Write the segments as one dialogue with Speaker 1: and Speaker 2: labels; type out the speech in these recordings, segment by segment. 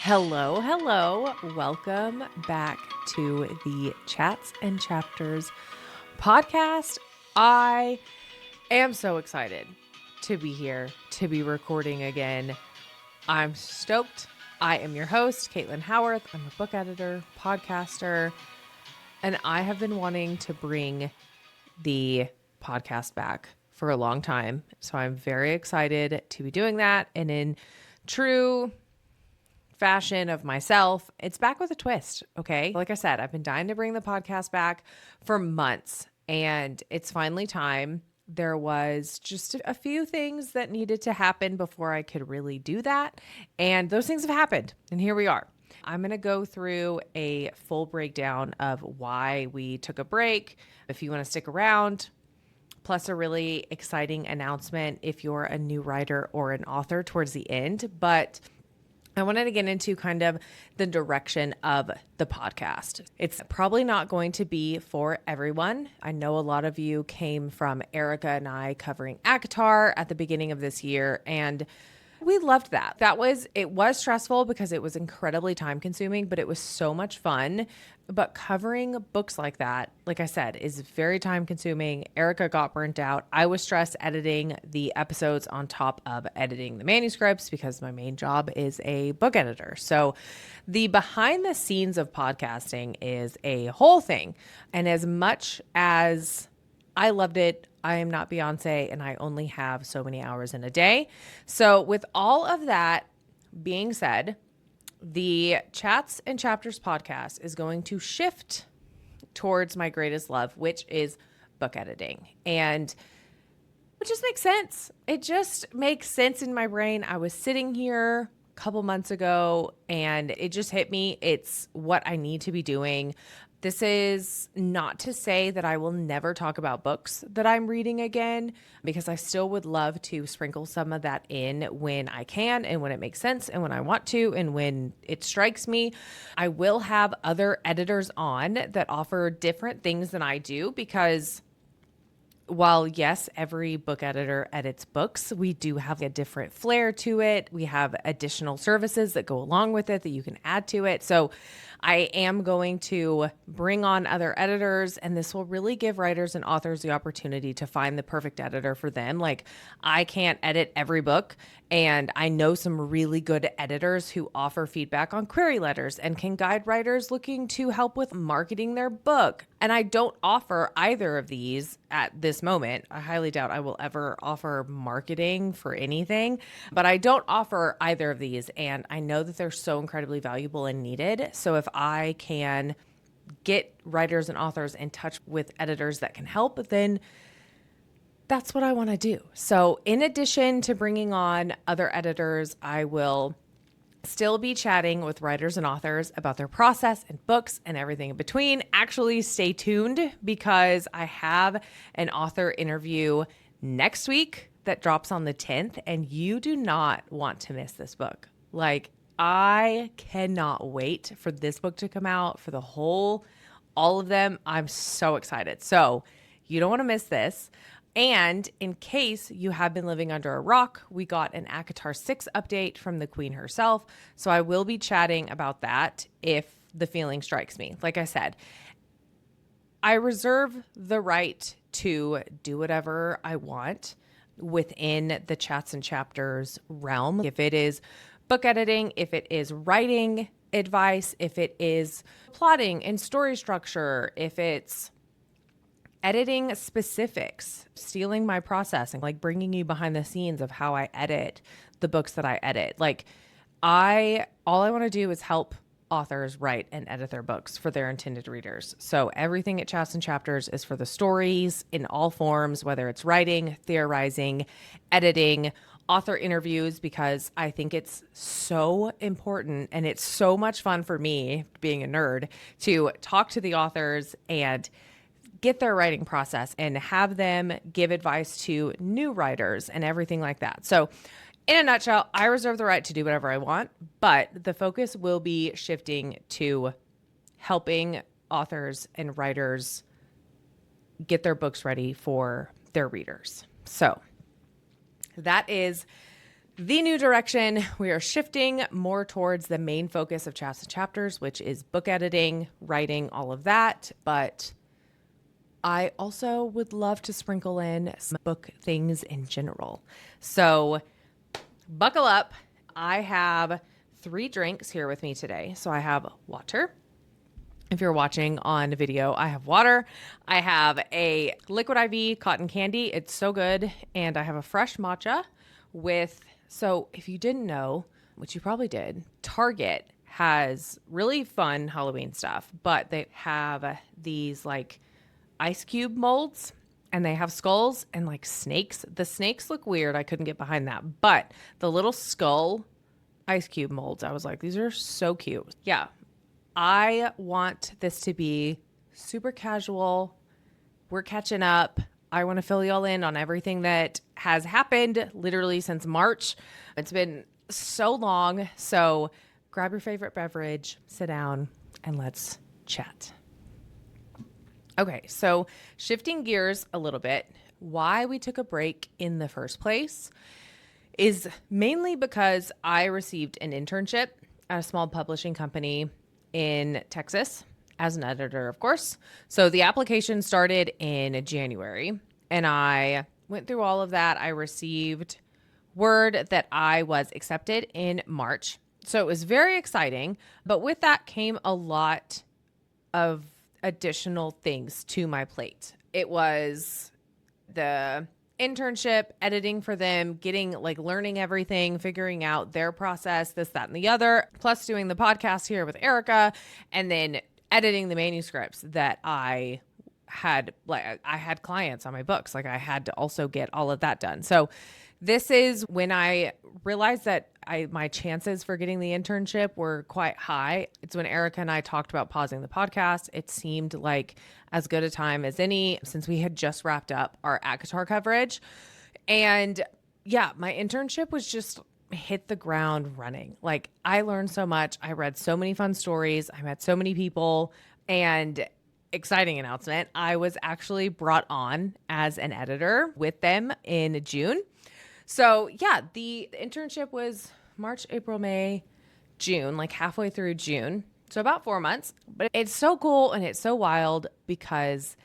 Speaker 1: Hello, hello. Welcome back to the Chats and Chapters podcast. I am so excited to be here, to be recording again. I'm stoked. I am your host, Caitlyn Howarth. I'm a book editor, podcaster, and I have been wanting to bring the podcast back for a long time. So I'm very excited to be doing that. And in true fashion of myself, it's back with a twist. Okay. Like I said, I've been dying to bring the podcast back for months and it's finally time. There was just a few things that needed to happen before I could really do that. And those things have happened. And here we are. I'm going to go through a full breakdown of why we took a break. If you want to stick around, plus a really exciting announcement if you're a new writer or an author towards the end. But I wanted to get into kind of the direction of the podcast. It's probably not going to be for everyone. I know a lot of you came from Erica and I covering ACOTAR at the beginning of this year, and we loved that. It was stressful because it was incredibly time consuming, but it was so much fun. But covering books like that, like I said, is very time consuming. Erica got burnt out. I was stressed editing the episodes on top of editing the manuscripts because my main job is a book editor. So the behind the scenes of podcasting is a whole thing. And as much as I loved it, I am not Beyonce and I only have so many hours in a day. So with all of that being said, the Chats and Chapters podcast is going to shift towards my greatest love, which is book editing. And it just makes sense. It just makes sense in my brain. I was sitting here a couple months ago and it just hit me. It's what I need to be doing. This is not to say that I will never talk about books that I'm reading again, because I still would love to sprinkle some of that in when I can and when it makes sense and when I want to and when it strikes me. I will have other editors on that offer different things than I do, because while yes, every book editor edits books, we do have a different flair to it. We have additional services that go along with it that you can add to it. So I am going to bring on other editors, and this will really give writers and authors the opportunity to find the perfect editor for them. Like, I can't edit every book, and I know some really good editors who offer feedback on query letters and can guide writers looking to help with marketing their book. And I don't offer either of these at this moment. I highly doubt I will ever offer marketing for anything, but I don't offer either of these. And I know that they're so incredibly valuable and needed. So if I can get writers and authors in touch with editors that can help, then that's what I want to do. So in addition to bringing on other editors, I will still be chatting with writers and authors about their process and books and everything in between. Actually, stay tuned because I have an author interview next week that drops on the 10th, and you do not want to miss this book. Like, I cannot wait for this book to come out, for all of them. I'm so excited. So you don't want to miss this. And in case you have been living under a rock, we got an ACOTAR 6 update from the Queen herself. So I will be chatting about that if the feeling strikes me. Like I said, I reserve the right to do whatever I want within the Chats and Chapters realm. If it is book editing, if it is writing advice, if it is plotting and story structure, if it's editing specifics, stealing my process, and like bringing you behind the scenes of how I edit the books that I edit. Like, all I want to do is help authors write and edit their books for their intended readers. So everything at Chats and Chapters is for the stories in all forms, whether it's writing, theorizing, editing, author interviews, because I think it's so important and it's so much fun for me, being a nerd, to talk to the authors and get their writing process and have them give advice to new writers and everything like that. So in a nutshell, I reserve the right to do whatever I want, but the focus will be shifting to helping authors and writers get their books ready for their readers. So that is the new direction. We are shifting more towards the main focus of Chats and Chapters, which is book editing, writing, all of that. But I also would love to sprinkle in some book things in general. So buckle up. I have 3 drinks here with me today. So I have water. If you're watching on video, I have water. I have a liquid IV cotton candy. It's so good. And I have a fresh matcha so if you didn't know, which you probably did, Target has really fun Halloween stuff, but they have these like ice cube molds and they have skulls and like snakes. The snakes look weird. I couldn't get behind that, but the little skull ice cube molds, I was like, these are so cute. Yeah. I want this to be super casual. We're catching up. I want to fill y'all in on everything that has happened literally since March. It's been so long. So grab your favorite beverage, sit down, and let's chat. Okay, so shifting gears a little bit, why we took a break in the first place is mainly because I received an internship at a small publishing company in Texas as an editor, of course. So the application started in January and I went through all of that. I received word that I was accepted in March. So it was very exciting, but with that came a lot of additional things to my plate. It was the internship, editing for them, learning everything, figuring out their process, this, that, and the other, plus doing the podcast here with Erica, and then editing the manuscripts that I had clients on my books. I had to also get all of that done. So this is when I realized that my chances for getting the internship were quite high. It's when Erica and I talked about pausing the podcast. It seemed like as good a time as any since we had just wrapped up our ACOTAR coverage. And yeah, my internship was just hit the ground running. I learned so much. I read so many fun stories. I met so many people, and exciting announcement, I was actually brought on as an editor with them in June. So yeah, the internship was March, April, May, June, halfway through June. So about 4 months, but it's so cool and it's so wild because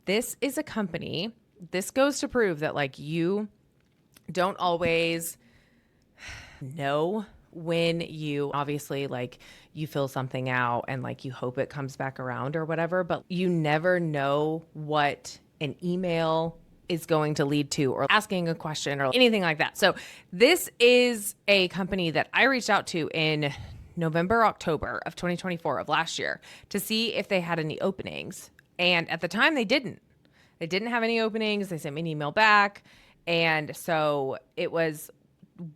Speaker 1: this is a company. This goes to prove that you don't always know when you obviously you fill something out and you hope it comes back around or whatever, but you never know what an email is going to lead to or asking a question or anything like that. So this is a company that I reached out to in November, October of 2024 of last year to see if they had any openings. And at the time they didn't have any openings. They sent me an email back. And so it was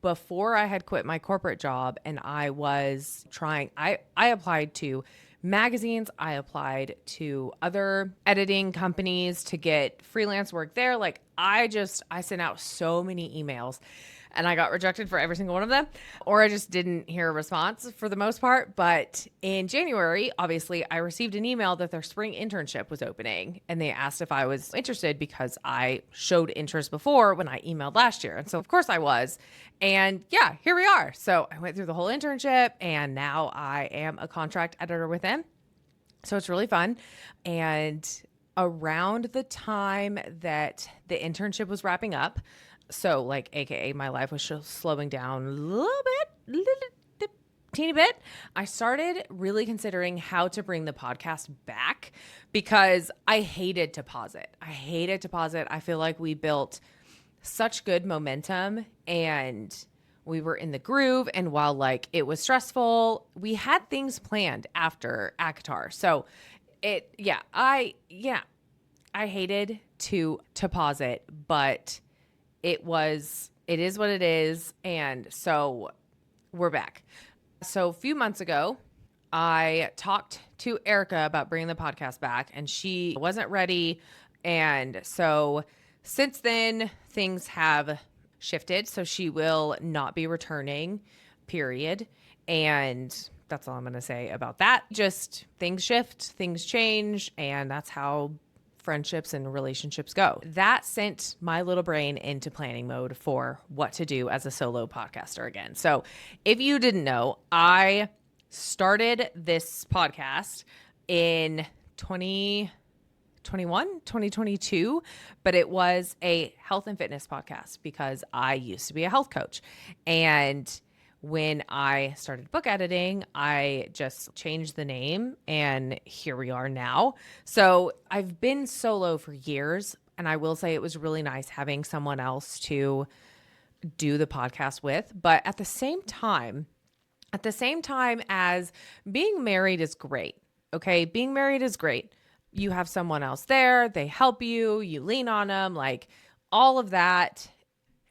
Speaker 1: before I had quit my corporate job and I was trying, I applied to magazines. I applied to other editing companies to get freelance work there. I sent out so many emails and I got rejected for every single one of them, or I just didn't hear a response for the most part. But in January, obviously, I received an email that their spring internship was opening and they asked if I was interested because I showed interest before when I emailed last year. And so of course I was. And yeah, here we are. So I went through the whole internship and now I am a contract editor with them. So it's really fun. And around the time that the internship was wrapping up, so AKA my life was just slowing down a little teeny bit, I started really considering how to bring the podcast back because I hated to pause it. I feel like we built such good momentum and we were in the groove. And while it was stressful, we had things planned after ACOTAR. So I hated to pause it, but it is what it is. And so we're back. So a few months ago, I talked to Erica about bringing the podcast back and she wasn't ready. And so since then, things have shifted. So she will not be returning, period. And that's all I'm going to say about that. Just things shift, things change. And that's how friendships and relationships go. That sent my little brain into planning mode for what to do as a solo podcaster again. So if you didn't know, I started this podcast in 2022, but it was a health and fitness podcast because I used to be a health coach. And when I started book editing, I just changed the name and here we are now. So I've been solo for years, and I will say it was really nice having someone else to do the podcast with. But at the same time as being married is great. Okay. Being married is great. You have someone else there. They help you. You lean on them, like all of that.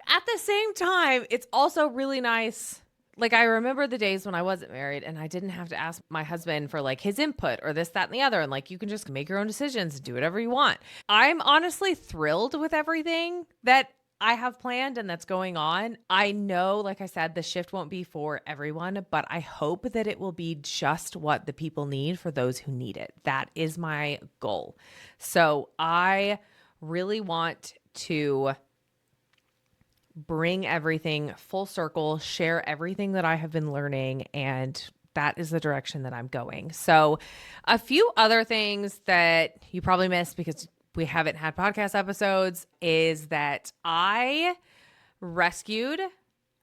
Speaker 1: At the same time, it's also really nice. Like, I remember the days when I wasn't married and I didn't have to ask my husband for like his input or this, that, and the other. And like, you can just make your own decisions and do whatever you want. I'm honestly thrilled with everything that I have planned and that's going on. I know, like I said, the shift won't be for everyone, but I hope that it will be just what the people need for those who need it. That is my goal. So I really want to bring everything full circle, share everything that I have been learning, and that is the direction that I'm going. So a few other things that you probably missed because we haven't had podcast episodes is that I rescued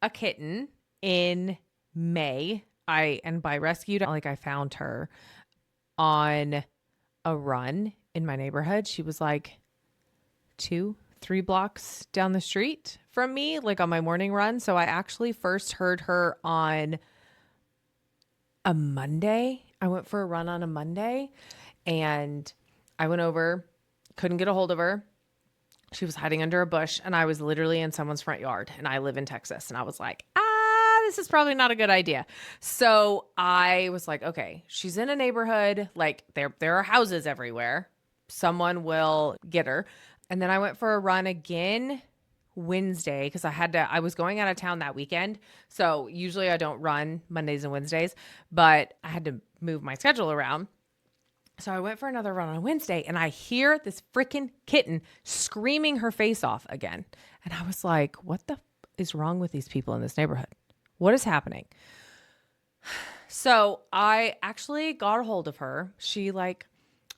Speaker 1: a kitten in May. And by rescued, like I found her on a run in my neighborhood. She was like 2-3 blocks down the street from me, like on my morning run. So I actually first heard her on a Monday. I went for a run on a Monday and I went over, couldn't get a hold of her. She was hiding under a bush and I was literally in someone's front yard and I live in Texas. And I was like, this is probably not a good idea. So I was like, okay, she's in a neighborhood. Like there are houses everywhere. Someone will get her. And then I went for a run again Wednesday because I was going out of town that weekend. So usually I don't run Mondays and Wednesdays, but I had to move my schedule around. So I went for another run on Wednesday and I hear this freaking kitten screaming her face off again. And I was like, what the is wrong with these people in this neighborhood? What is happening? So I actually got a hold of her. She like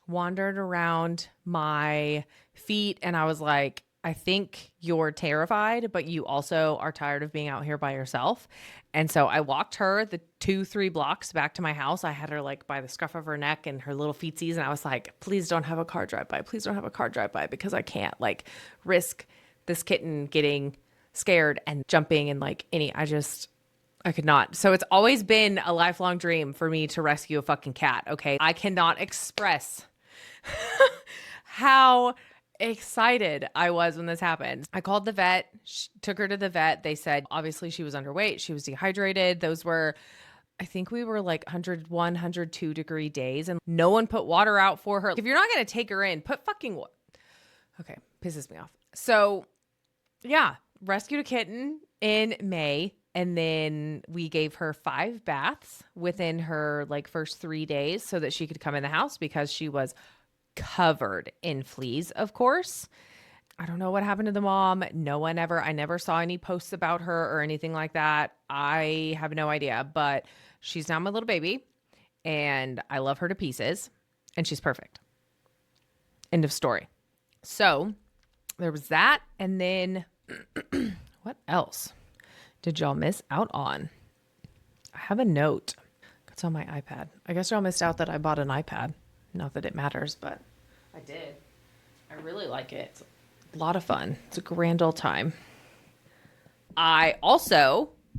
Speaker 1: wandered around my feet and I was like, I think you're terrified, but you also are tired of being out here by yourself. And so I walked her the 2-3 blocks back to my house. I had her like by the scruff of her neck and her little feetsies. And I was like, please don't have a car drive by. Please don't have a car drive by because I can't like risk this kitten getting scared and jumping and like I could not. So it's always been a lifelong dream for me to rescue a fucking cat. Okay. I cannot express how excited I was when this happened. I called the vet, took her to the vet. They said, obviously she was underweight. She was dehydrated. Those were, I think we were like 101, 102 degree days and no one put water out for her. If you're not going to take her in, put fucking water. Okay. Pisses me off. So yeah, rescued a kitten in May. And then we gave her 5 baths within her like first 3 days so that she could come in the house because she was covered in fleas, of course. I don't know what happened to the mom. I never saw any posts about her or anything like that. I have no idea, but she's now my little baby and I love her to pieces and she's perfect. End of story. So there was that. And then what else did y'all miss out on? I have a note. It's on my iPad. I guess y'all missed out that I bought an iPad. Not that it matters, but I did. I really like it. It's a lot of fun. It's a grand old time.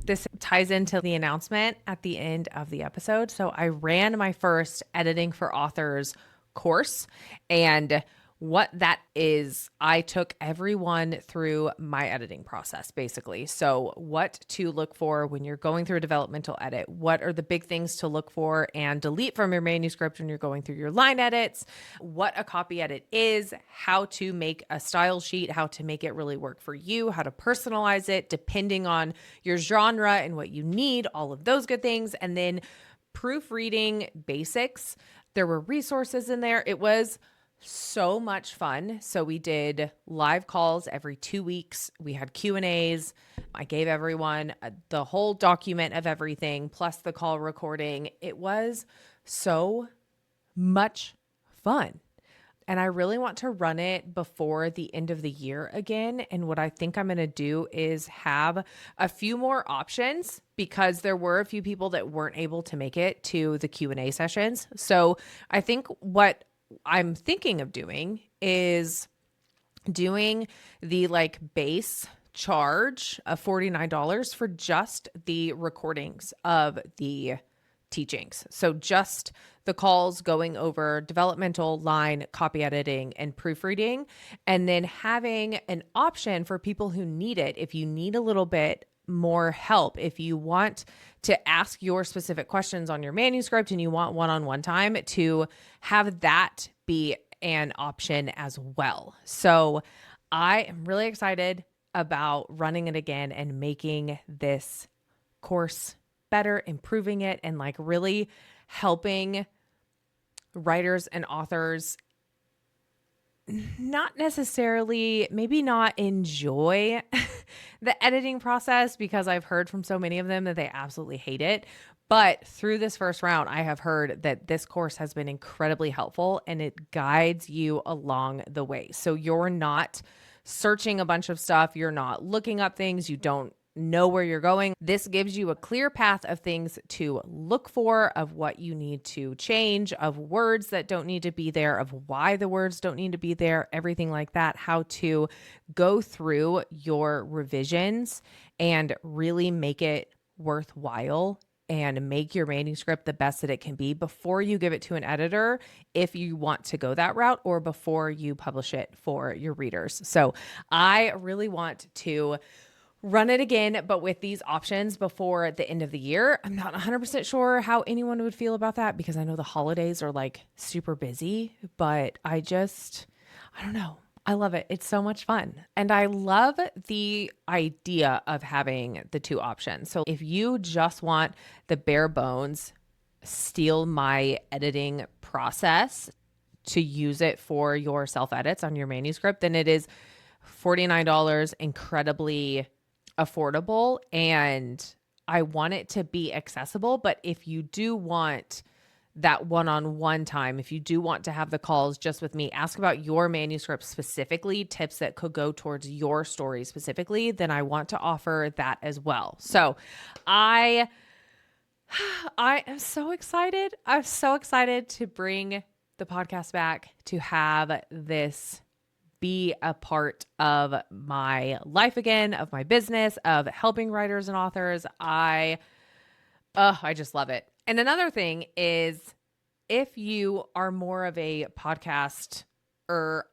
Speaker 1: This ties into the announcement at the end of the episode. So I ran my first Editing for Authors course, and what that is, I took everyone through my editing process, basically. So what to look for when you're going through a developmental edit, what are the big things to look for and delete from your manuscript when you're going through your line edits, what a copy edit is, how to make a style sheet, how to make it really work for you, how to personalize it depending on your genre and what you need, all of those good things. And then proofreading basics. There were resources in there. It was so much fun. So we did live calls every 2 weeks. We had Q&As. I gave everyone the whole document of everything, plus the call recording. It was so much fun. And I really want to run it before the end of the year again. And what I think I'm going to do is have a few more options, because there were a few people that weren't able to make it to the Q&A sessions. So I think what I'm thinking of doing is doing the like base charge of $49 for just the recordings of the teachings. So just the calls going over developmental, line, copy editing, and proofreading, and then having an option for people who need it. If you need a little bit more help, if you want to ask your specific questions on your manuscript and you want one-on-one time, to have that be an option as well. So I am really excited about running it again and making this course better, improving it, and like really helping writers and authors not necessarily, maybe not enjoy the editing process, because I've heard from so many of them that they absolutely hate it. But through this first round, I have heard that this course has been incredibly helpful and it guides you along the way. So you're not searching a bunch of stuff. You're not looking up things. You don't know where you're going. This gives you a clear path of things to look for, of what you need to change, of words that don't need to be there, of why the words don't need to be there, everything like that, how to go through your revisions and really make it worthwhile and make your manuscript the best that it can be before you give it to an editor, if you want to go that route, or before you publish it for your readers. So I really want to run it again, but with these options before the end of the year. I'm not 100% sure how anyone would feel about that, because I know the holidays are like super busy, but I don't know. I love it. It's so much fun. And I love the idea of having the two options. So if you just want the bare bones, steal my editing process to use it for your self edits on your manuscript, then it is $49, incredibly affordable, and I want it to be accessible. But if you do want that one-on-one time, if you do want to have the calls just with me, ask about your manuscript specifically, tips that could go towards your story specifically, then I want to offer that as well. So I am so excited. I'm so excited to bring the podcast back, to have this be a part of my life again, of my business, of helping writers and authors. I just love it. And another thing is, if you are more of a podcaster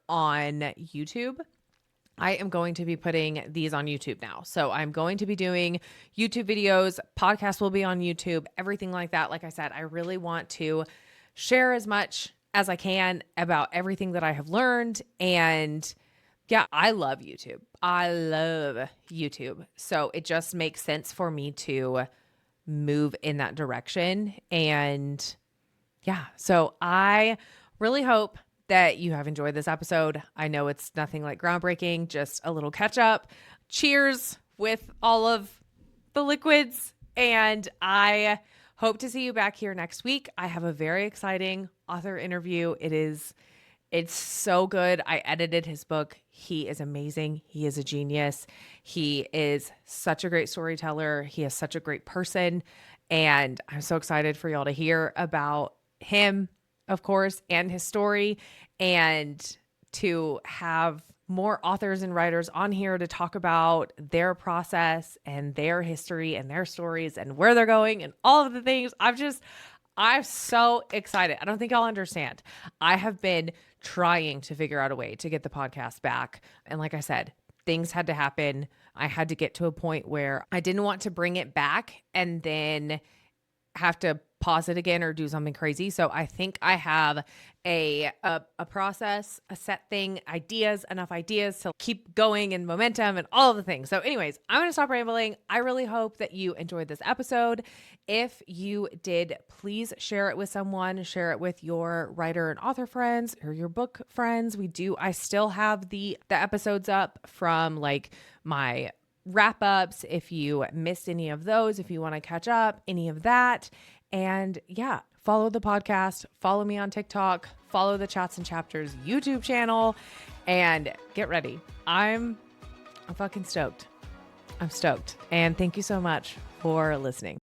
Speaker 1: on YouTube, I am going to be putting these on YouTube now. So I'm going to be doing YouTube videos. Podcasts will be on YouTube, everything like that. Like I said, I really want to share as much as I can about everything that I have learned. And yeah, I love YouTube. I love YouTube. So it just makes sense for me to move in that direction. And yeah, so I really hope that you have enjoyed this episode. I know it's nothing like groundbreaking, just a little catch up. Cheers with all of the liquids. And I hope to see you back here next week. I have a very exciting author interview. It's so good. I edited his book. He is amazing. He is a genius. He is such a great storyteller. He is such a great person. And I'm so excited for y'all to hear about him, of course, and his story, and to have more authors and writers on here to talk about their process and their history and their stories and where they're going and all of the things. I'm so excited. I don't think I'll understand. I have been trying to figure out a way to get the podcast back. And like I said, things had to happen. I had to get to a point where I didn't want to bring it back and then have to pause it again or do something crazy. So I think I have a process, a set thing, enough ideas to keep going and momentum and all of the things. So anyways, I'm going to stop rambling. I really hope that you enjoyed this episode. If you did, please share it with someone, share it with your writer and author friends or your book friends. I still have the episodes up from like my wrap ups. If you missed any of those, if you want to catch up, any of that. And yeah, follow the podcast, follow me on TikTok, follow the Chats and Chapters YouTube channel, and get ready. I'm fucking stoked. I'm stoked. And thank you so much for listening.